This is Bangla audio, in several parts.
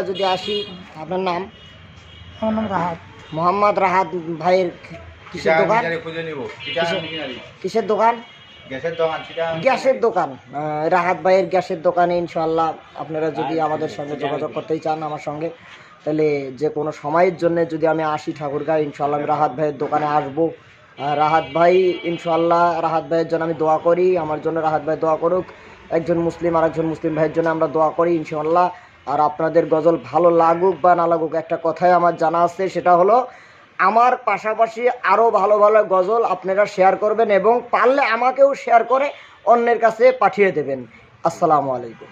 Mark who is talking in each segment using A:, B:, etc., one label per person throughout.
A: যদি আসি, আপনার নাম?
B: আমার নাম রাহাত।
A: মোহাম্মদ রাহাত ভাইয়ের কিসের দোকান? কিসের দোকান? গ্যাসের দোকান। রাহাত ভাইয়ের গ্যাসের দোকানে ইনশাআল্লাহ আপনারা যদি আমাদের সঙ্গে যোগাযোগ করতেই চান আমার সঙ্গে, তাহলে যে কোনো সময়ের জন্য যদি আমি আসি ঠাকুরগাঁও, ইনশাআল্লাহ আমি রাহাত ভাইয়ের দোকানে আসবো। রাহাত ভাই ইনশাআল্লাহ, রাহাত ভাইয়ের জন্য আমি দোয়া করি, আমার জন্য রাহাত ভাই দোয়া করুক। একজন মুসলিম আর একজন মুসলিম ভাইয়ের জন্য আমরা দোয়া করি ইনশাআল্লাহ। আর আপনাদের গজল ভালো লাগুক বা না লাগুক, একটা কথাই আমার জানা আছে, সেটা হলো আমার পাশাপাশি আরও ভালো ভালো গজল আপনারা শেয়ার করবেন এবং পারলে আমাকেও শেয়ার করে অন্যের কাছে পাঠিয়ে দেবেন। আসসালামু আলাইকুম।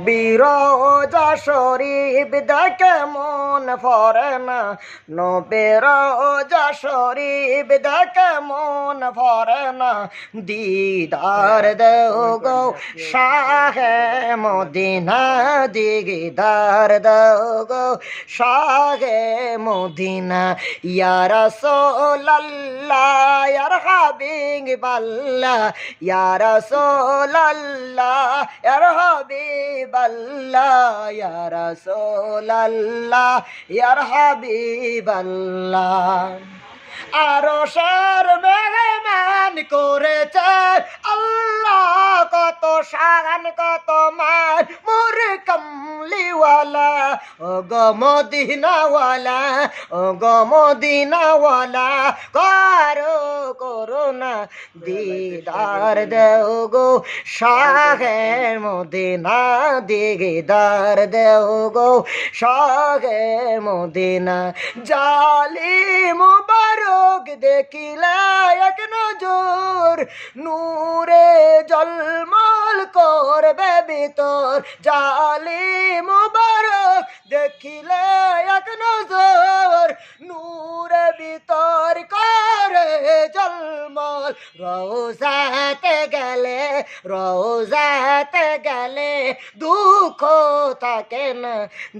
A: বিরোজা শরীফ দেখে মন ভরে না, নবেরোজা শরীফ দেখে মন ভরে না, দিদার দেও গো শাহে মদিনা, দিদার দেও গো শাহে মদিনা। ইয়া রাসূলুল্লাহ ইয়া হাবিবাল্লাহ, ইয়া রাসূলুল্লাহ ইয়া হাবিবাল্লাহ, ইয়া রাসূলুল্লাহ ইয়া হাবিবাল্লাহ। আরশের মেহমান করেছে আল্লাহ, কত শান কত মান মোর কমলিওয়ালা, ও গো মদিনাওয়ালা, ও গো মদিনাওয়ালা, কারো করুণা দিদার দেও গো শাহে মদিনা, দিদার দেও গো শাহে মদিনা। জালিম মুবারক দেখিলে এক নজর, নূরে জলমল করবে ভিতর। জালিম মুবারক দেখিলে এক নজর, নূরে ভিতর করে জলমল। রওজাতে গেলে, রওজাতে গেলে দুঃখ থাকে না,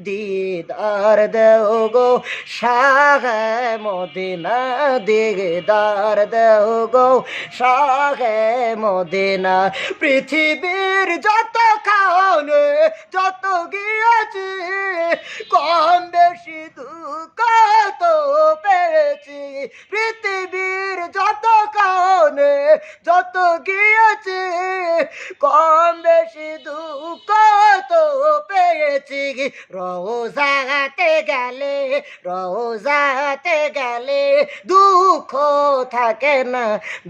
A: দিদার দেও গো শাহে মদিনা, দিদার দেও গো শাহে মদিনা। পৃথিবীর যত খানে যত গিয়েছি, কম বেশি দুঃখ তো পেয়েছি। পৃথিবীর যত খানে যত গিয়েছি, কম বেশি দুঃখ তো পেয়েছি। রওজাতে গেলে, রওজাতে গেলে দুঃখ থাকে না,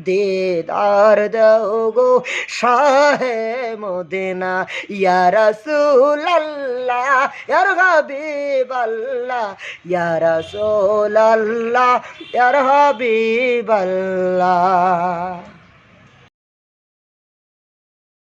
A: দিদার দাও গো শাহে মদিনা। ইয়া রাসূলুল্লাহ ইয়া হাবিবাল্লাহ, ইয়া রাসূলুল্লাহ ইয়া হাবিবাল্লাহ।